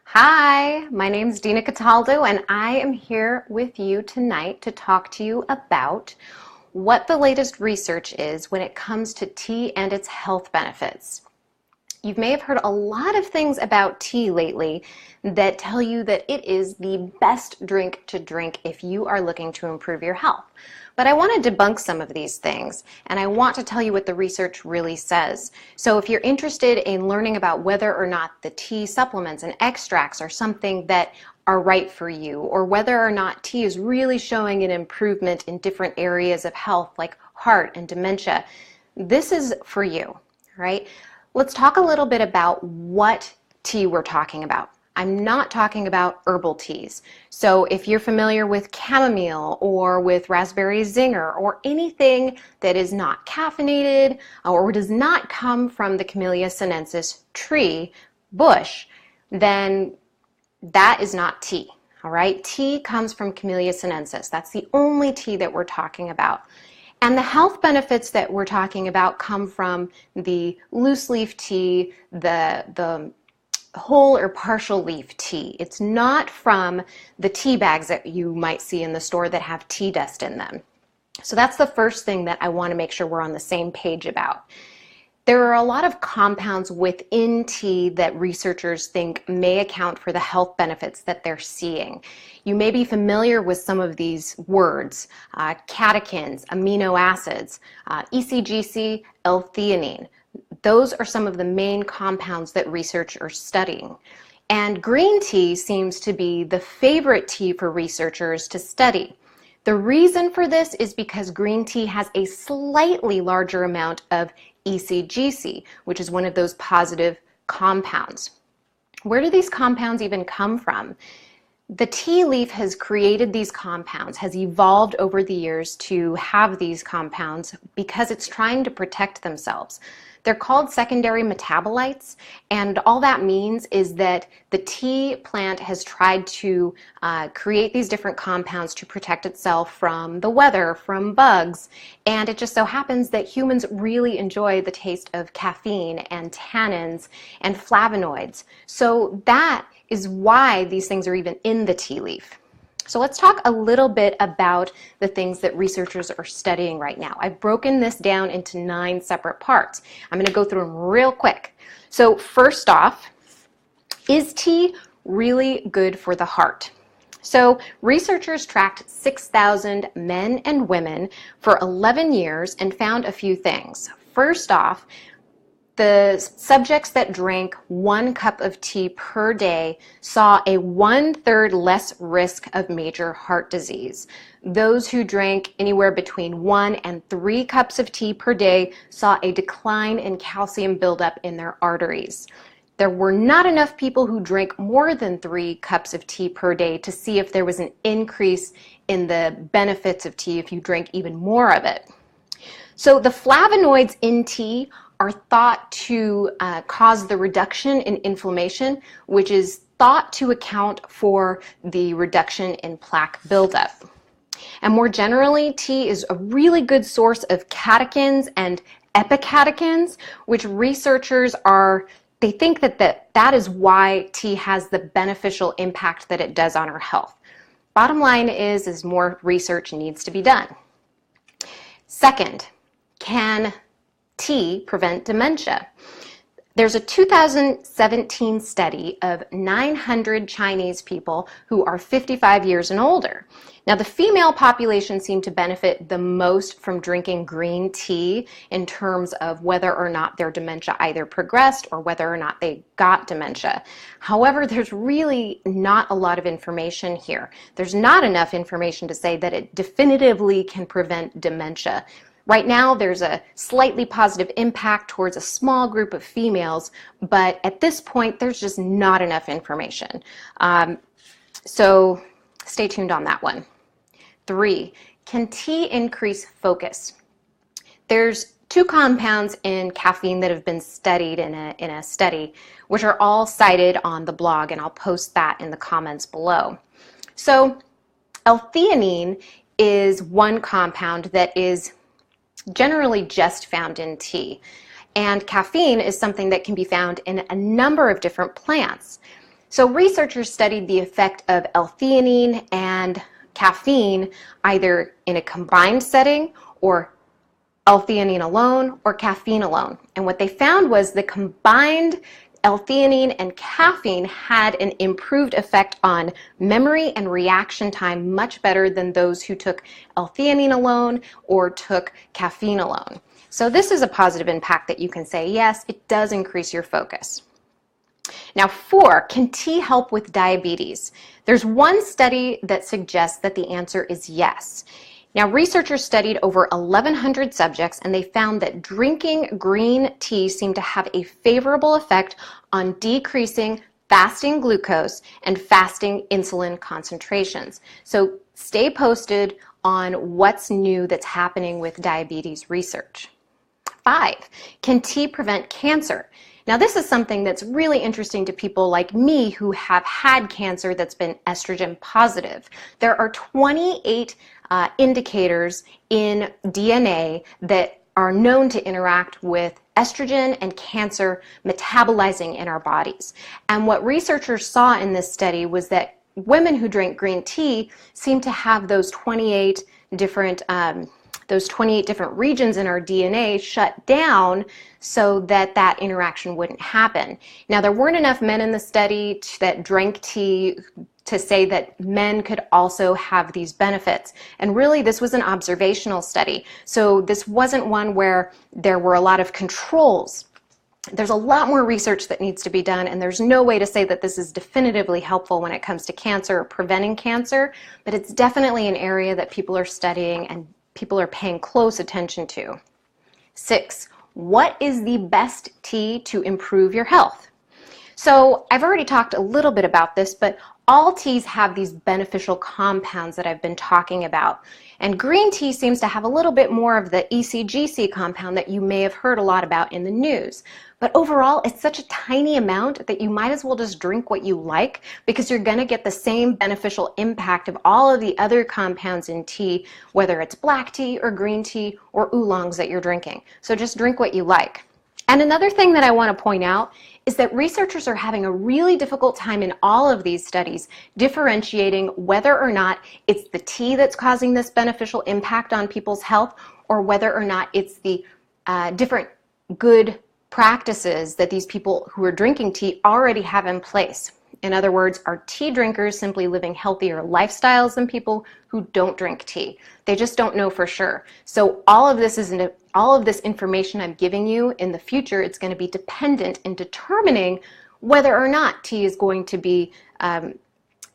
Hi, my name is Dina Cataldo, and I am here with you tonight to talk to you about what the latest research is when it comes to tea and its health benefits. You may have heard a lot of things about tea lately that tell you that it is the best drink to drink if you are looking to improve your health. But I want to debunk some of these things, and I want to tell you what the research really says. So if you're interested in learning about whether or not the tea supplements and extracts are something that are right for you, or whether or not tea is really showing an improvement in different areas of health like heart and dementia, this is for you, right? Let's talk a little bit about what tea we're talking about. I'm not talking about herbal teas. So if you're familiar with chamomile or with raspberry zinger or anything that is not caffeinated or does not come from the Camellia sinensis tree, bush, then that is not tea. All right? Tea comes from Camellia sinensis. That's the only tea that we're talking about. And the health benefits that we're talking about come from the loose leaf tea, the whole or partial leaf tea. It's not from the tea bags that you might see in the store that have tea dust in them. So that's the first thing that I want to make sure we're on the same page about. There are a lot of compounds within tea that researchers think may account for the health benefits that they're seeing. You may be familiar with some of these words: catechins, amino acids, ECGC, L-theanine. Those are some of the main compounds that research are studying. And green tea seems to be the favorite tea for researchers to study. The reason for this is because green tea has a slightly larger amount of ECGC, which is one of those positive compounds. Where do these compounds even come from? The tea leaf has created these compounds, has evolved over the years to have these compounds because it's trying to protect themselves. They're called secondary metabolites, and all that means is that the tea plant has tried to create these different compounds to protect itself from the weather, from bugs, and it just so happens that humans really enjoy the taste of caffeine and tannins and flavonoids. So that is why these things are even in the tea leaf. So let's talk a little bit about the things that researchers are studying right now. I've broken this down into 9 separate parts. I'm going to go through them real quick. So first off, is tea really good for the heart? So researchers tracked 6,000 men and women for 11 years and found a few things. First off, the subjects that drank 1 cup of tea per day saw a 1/3 less risk of major heart disease. Those who drank anywhere between 1 and 3 cups of tea per day saw a decline in calcium buildup in their arteries. There were not enough people who drank more than 3 cups of tea per day to see if there was an increase in the benefits of tea if you drank even more of it. So the flavonoids in tea are thought to cause the reduction in inflammation, which is thought to account for the reduction in plaque buildup. And more generally, tea is a really good source of catechins and epicatechins, which researchers they think that is why tea has the beneficial impact that it does on our health. Bottom line is more research needs to be done. Second, can tea prevent dementia? There's a 2017 study of 900 Chinese people who are 55 years and older. Now, the female population seemed to benefit the most from drinking green tea in terms of whether or not their dementia either progressed or whether or not they got dementia. However, there's really not a lot of information here. There's not enough information to say that it definitively can prevent dementia. Right now, there's a slightly positive impact towards a small group of females, but at this point, there's just not enough information. So stay tuned on that one. 3, can tea increase focus? There's 2 compounds in caffeine that have been studied in a study, which are all cited on the blog, and I'll post that in the comments below. So L-theanine is one compound that is generally just found in tea. And caffeine is something that can be found in a number of different plants. So researchers studied the effect of L-theanine and caffeine either in a combined setting or L-theanine alone or caffeine alone. And what they found was the combined L-theanine and caffeine had an improved effect on memory and reaction time much better than those who took L-theanine alone or took caffeine alone. So this is a positive impact that you can say, yes, it does increase your focus. Now 4, can tea help with diabetes? There's one study that suggests that the answer is yes. Now researchers studied over 1,100 subjects and they found that drinking green tea seemed to have a favorable effect on decreasing fasting glucose and fasting insulin concentrations. So stay posted on what's new that's happening with diabetes research. 5, can tea prevent cancer? Now this is something that's really interesting to people like me who have had cancer that's been estrogen positive. There are 28 indicators in DNA that are known to interact with estrogen and cancer metabolizing in our bodies. And what researchers saw in this study was that women who drank green tea seem to have those 28 different regions in our DNA shut down so that that interaction wouldn't happen. Now, there weren't enough men in the study that drank tea to say that men could also have these benefits. And really, this was an observational study. So this wasn't one where there were a lot of controls. There's a lot more research that needs to be done, and there's no way to say that this is definitively helpful when it comes to cancer or preventing cancer, but it's definitely an area that people are studying and people are paying close attention to. 6, what is the best tea to improve your health? So I've already talked a little bit about this, but all teas have these beneficial compounds that I've been talking about. And green tea seems to have a little bit more of the ECGC compound that you may have heard a lot about in the news. But overall, it's such a tiny amount that you might as well just drink what you like because you're going to get the same beneficial impact of all of the other compounds in tea, whether it's black tea or green tea or oolongs that you're drinking. So just drink what you like. And another thing that I want to point out is that researchers are having a really difficult time in all of these studies differentiating whether or not it's the tea that's causing this beneficial impact on people's health or whether or not it's the different good practices that these people who are drinking tea already have in place. In other words, are tea drinkers simply living healthier lifestyles than people who don't drink tea? They just don't know for sure. So all of this information I'm giving you in the future, it's going to be dependent in determining whether or not tea is going to be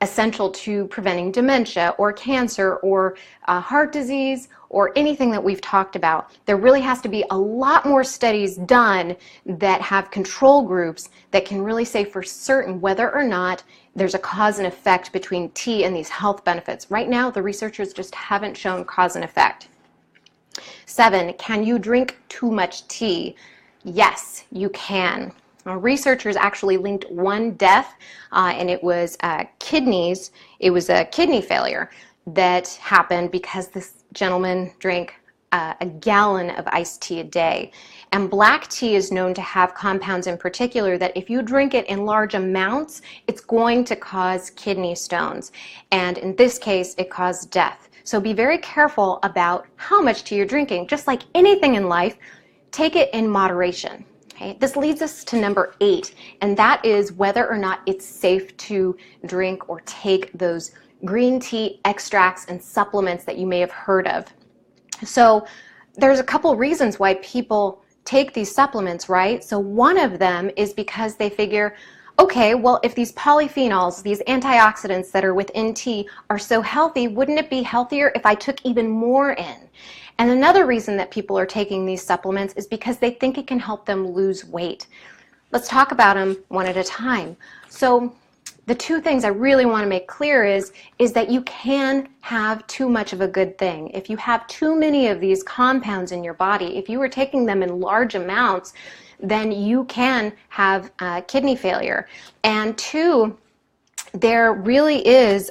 essential to preventing dementia or cancer or heart disease or anything that we've talked about. There really has to be a lot more studies done that have control groups that can really say for certain whether or not there's a cause and effect between tea and these health benefits. Right now, the researchers just haven't shown cause and effect. 7, can you drink too much tea? Yes, you can. Researchers actually linked one death, and it was kidneys. It was a kidney failure that happened because this gentleman drank a gallon of iced tea a day. And black tea is known to have compounds in particular that if you drink it in large amounts, it's going to cause kidney stones. And in this case, it caused death. So be very careful about how much tea you're drinking. Just like anything in life, take it in moderation. Okay? This leads us to number 8, and that is whether or not it's safe to drink or take those green tea extracts and supplements that you may have heard of. So there's a couple reasons why people take these supplements, right? So one of them is because they figure, okay, well, if these polyphenols, these antioxidants that are within tea are so healthy, wouldn't it be healthier if I took even more in? And another reason that people are taking these supplements is because they think it can help them lose weight. Let's talk about them one at a time. So the two things I really want to make clear is that you can have too much of a good thing. If you have too many of these compounds in your body, if you are taking them in large amounts, then you can have kidney failure. And 2, there really is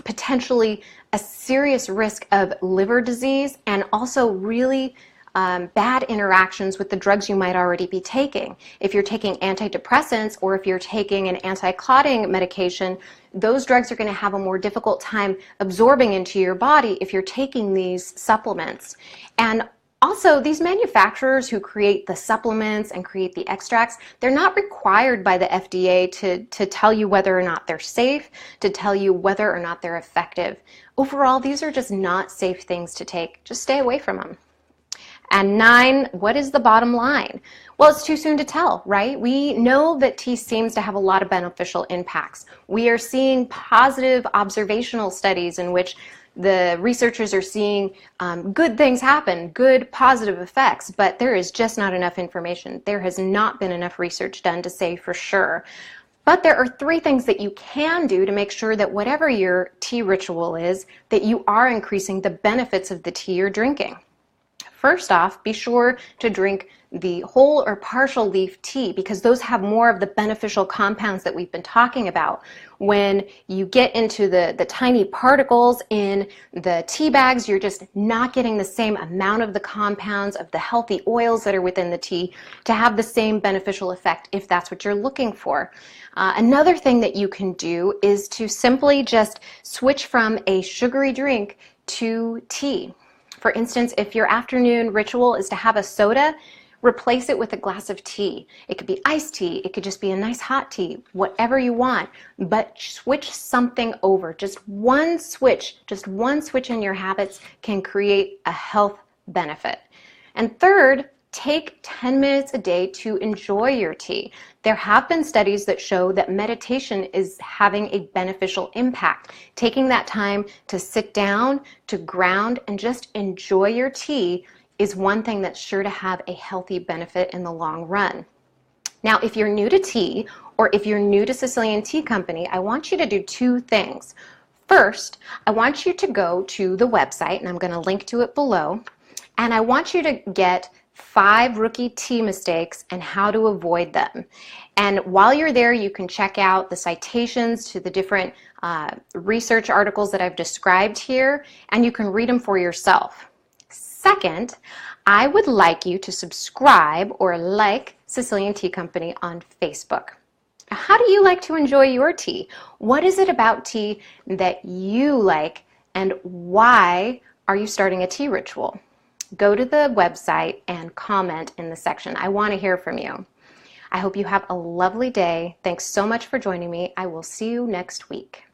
potentially a serious risk of liver disease and also really bad interactions with the drugs you might already be taking. If you're taking antidepressants or if you're taking an anti-clotting medication, those drugs are going to have a more difficult time absorbing into your body if you're taking these supplements. And also, these manufacturers who create the supplements and create the extracts, they're not required by the FDA to tell you whether or not they're safe, to tell you whether or not they're effective. Overall, these are just not safe things to take. Just stay away from them. And 9, what is the bottom line? Well, it's too soon to tell, right? We know that tea seems to have a lot of beneficial impacts. We are seeing positive observational studies in which the researchers are seeing good things happen, good positive effects, but there is just not enough information. There has not been enough research done to say for sure. But there are 3 things that you can do to make sure that whatever your tea ritual is, that you are increasing the benefits of the tea you're drinking. First off, be sure to drink the whole or partial leaf tea because those have more of the beneficial compounds that we've been talking about. When you get into the tiny particles in the tea bags, you're just not getting the same amount of the compounds of the healthy oils that are within the tea to have the same beneficial effect if that's what you're looking for. Another thing that you can do is to simply just switch from a sugary drink to tea. For instance, if your afternoon ritual is to have a soda, replace it with a glass of tea. It could be iced tea, it could just be a nice hot tea, whatever you want, but switch something over. Just one switch in your habits can create a health benefit. And third, take 10 minutes a day to enjoy your tea. There have been studies that show that meditation is having a beneficial impact. Taking that time to sit down, to ground, and just enjoy your tea is one thing that's sure to have a healthy benefit in the long run. Now, if you're new to tea, or if you're new to Sicilian Tea Company, I want you to do 2 things. First, I want you to go to the website, and I'm going to link to it below, and I want you to get 5 rookie tea mistakes and how to avoid them. And while you're there, you can check out the citations to the different research articles that I've described here, and you can read them for yourself. Second, I would like you to subscribe or like Sicilian Tea Company on Facebook. How do you like to enjoy your tea? What is it about tea that you like, and why are you starting a tea ritual? Go to the website and comment in the section. I want to hear from you. I hope you have a lovely day. Thanks so much for joining me. I will see you next week.